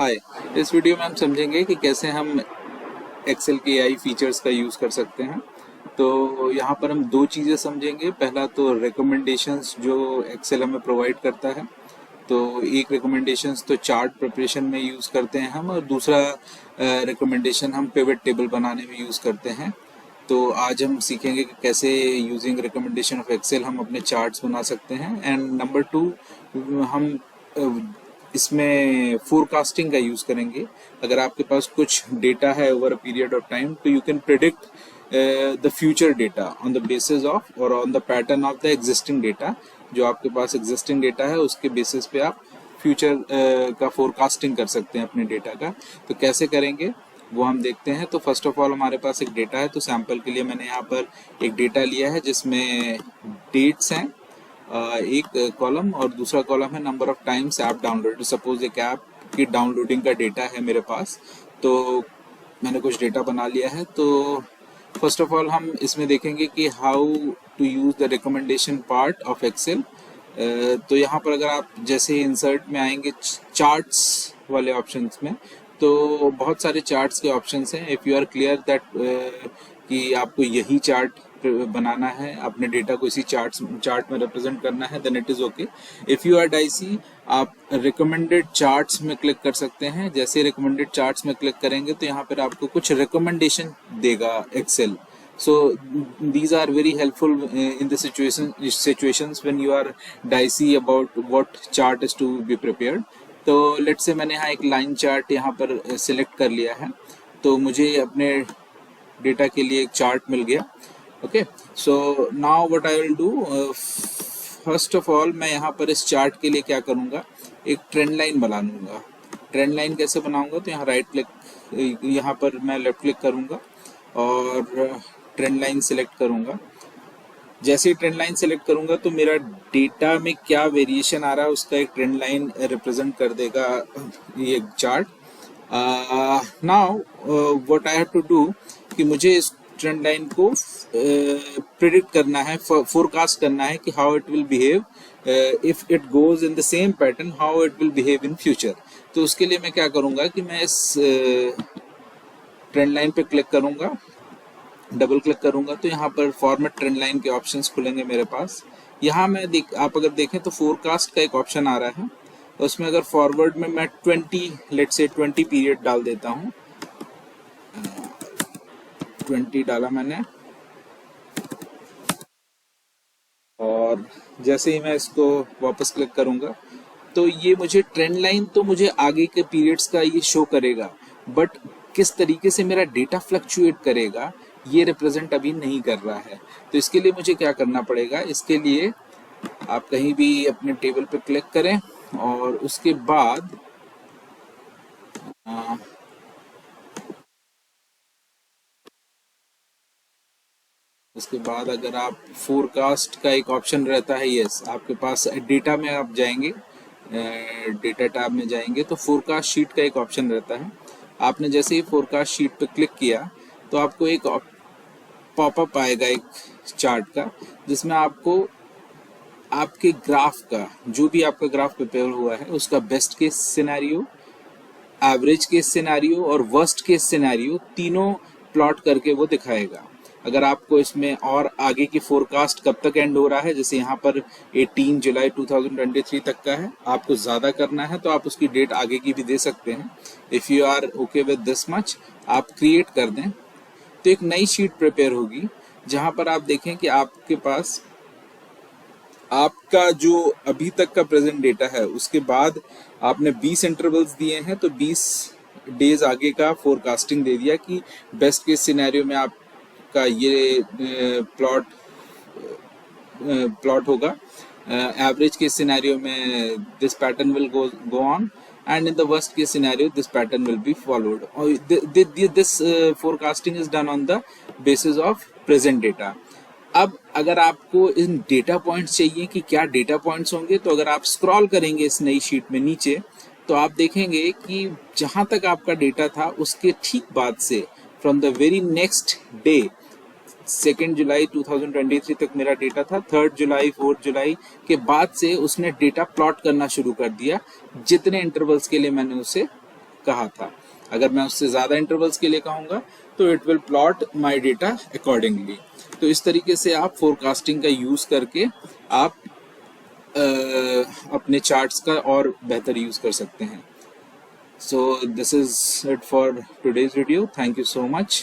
हाय। इस वीडियो में हम समझेंगे कि कैसे हम एक्सेल के एआई फीचर्स का यूज़ कर सकते हैं। तो यहाँ पर हम दो चीज़ें समझेंगे। पहला तो रिकमेंडेशंस जो एक्सेल हमें प्रोवाइड करता है। तो एक रिकमेंडेशंस तो चार्ट प्रिपरेशन में यूज़ करते हैं हम, और दूसरा रिकमेंडेशन हम पिवट टेबल बनाने में यूज़ करते हैं। तो आज हम सीखेंगे कि कैसे यूजिंग रिकमेंडेशन ऑफ एक्सेल हम अपने चार्ट्स बना सकते हैं। एंड नंबर टू, हम इसमें फोरकास्टिंग का यूज़ करेंगे। अगर आपके पास कुछ डेटा है over a period of time, तो you can predict the future data on the basis of or on the pattern of the existing data. जो आपके पास एग्जिस्टिंग डेटा है उसके बेसिस पे आप फ्यूचर का फोरकास्टिंग कर सकते हैं अपने डेटा का। तो कैसे करेंगे वो हम देखते हैं। तो फर्स्ट ऑफ ऑल हमारे पास एक डेटा है। तो सैंपल के लिए मैंने यहाँ पर एक डेटा लिया है जिसमें डेट्स हैं एक कॉलम, और दूसरा कॉलम है number of times app download. Suppose एक ऐप की डाउनलोडिंग का डेटा है मेरे पास, तो मैंने कुछ डेटा बना लिया है। तो फर्स्ट ऑफ ऑल हम इसमें देखेंगे कि how to use the recommendation part of Excel. तो यहाँ पर अगर आप जैसे इंसर्ट में आएंगे चार्ट्स वाले ऑप्शंस में, तो बहुत सारे चार्ट्स के ऑप्शंस हैं। If you are clear that कि आपको यही चार्ट बनाना है, अपने डेटा को इसी चार्ट में रिप्रेजेंट करना है, then it is okay. If you are dicey, आप रिकमेंडेड चार्ट्स में क्लिक कर सकते हैं। जैसे रिकमेंडेड चार्ट्स में क्लिक करेंगे तो यहाँ पर आपको कुछ रिकमेंडेशन देगा Excel. So these are very helpful in the situations when you are dicey about what chart is to be prepared. तो लेट्स से मैंने यहाँ एक लाइन चार्ट यहाँ पर सिलेक्ट कर लिया है, तो मुझे अपने डेटा के लिए एक चार्ट मिल गया। Okay, so now what I will do, first of all मैं यहाँ पर इस चार्ट के लिए क्या करूँगा, एक ट्रेंड लाइन बना लूँगा। ट्रेंड लाइन कैसे बनाऊँगा, तो यहाँ राइट क्लिक, यहाँ पर मैं लेफ्ट क्लिक करूँगा और ट्रेंड लाइन सिलेक्ट करूँगा। जैसे ही ट्रेंड लाइन सिलेक्ट करूँगा तो मेरा डेटा में क्या वेरिएशन आ रहा है उसका एक ट्रेंड लाइन रिप्रेजेंट कर देगा ये chart. Now what I have to do कि मुझे इस ट्रेंड लाइन को प्रिडिक्ट करना है, फोरकास्ट करना है कि how it will behave if it goes in the same pattern, how it will behave in future. तो उसके लिए मैं क्या करूँगा कि मैं इस ट्रेंड लाइन पे क्लिक करूँगा, डबल क्लिक करूंगा, तो यहाँ पर फॉर्मेट ट्रेंड लाइन के ऑप्शंस खुलेंगे मेरे पास। यहाँ मैं आप अगर देखें तो फोरकास्ट का एक ऑप्शन आ रहा है, उसमें अगर फॉरवर्ड में मैं 20 पीरियड डाल देता हूँ, 20 डाला मैंने, और जैसे ही मैं इसको वापस क्लिक करूंगा तो ये मुझे ट्रेंड लाइन तो मुझे आगे के पीरियड्स का ये शो करेगा, बट किस तरीके से मेरा डेटा फ्लक्चुएट करेगा ये रिप्रेजेंट अभी नहीं कर रहा है। तो इसके लिए मुझे क्या करना पड़ेगा, इसके लिए आप कहीं भी अपने टेबल पे क्लिक करें और उसके बाद अगर आप फोरकास्ट का एक ऑप्शन रहता है, यस, आपके पास डेटा में आप जाएंगे, डेटा टैब में जाएंगे तो फोरकास्ट शीट का एक ऑप्शन रहता है। आपने जैसे ही फोरकास्ट शीट पे क्लिक किया तो आपको एक पॉपअप आएगा एक चार्ट का, जिसमें आपको आपके ग्राफ का, जो भी आपका ग्राफ प्रिपेयर हुआ है उसका best case scenario, average case scenario और वर्स्ट केस सिनेरियो तीनों प्लॉट करके वो दिखाएगा। अगर आपको इसमें और आगे की फोरकास्ट कब तक एंड हो रहा है, जैसे यहाँ पर 18 जुलाई 2023 तक का है, आपको ज़्यादा करना है तो आप उसकी डेट आगे की भी दे सकते हैं। If you are okay with this much, आप क्रिएट कर दें तो एक नई शीट प्रिपेयर होगी, जहां पर आप देखें कि आपके पास आपका जो अभी तक का प्रेजेंट डेटा है उसके बाद आपने 20 इंटरवल्स दिए हैं, तो 20 डेज आगे का फोरकास्टिंग दे दिया कि बेस्ट केस सिनेरियो में आपका ये प्लॉट होगा, एवरेज केस सिनेरियो में this pattern will go on, and in the worst case scenario this pattern will be followed. This forecasting is done on the basis of present data. अब अगर आपको इन data points चाहिए कि क्या data points होंगे, तो अगर आप स्क्रॉल करेंगे इस नई शीट में नीचे तो आप देखेंगे कि जहां तक आपका डेटा था उसके ठीक बाद से from the very next day 2 जुलाई 2023 तक मेरा डेटा था, 3 जुलाई 4 जुलाई के बाद से उसने डेटा प्लॉट करना शुरू कर दिया, जितने इंटरवल्स के लिए मैंने उसे कहा था। अगर मैं उससे ज़्यादा इंटरवल्स के लिए कहूँगा तो it will plot my data accordingly. तो इस तरीके से आप फोरकास्टिंग का यूज़ करके आप अपने चार्ट्स का और बेहतर यूज़ कर सकते हैं। So this is it for today's video. Thank you so much.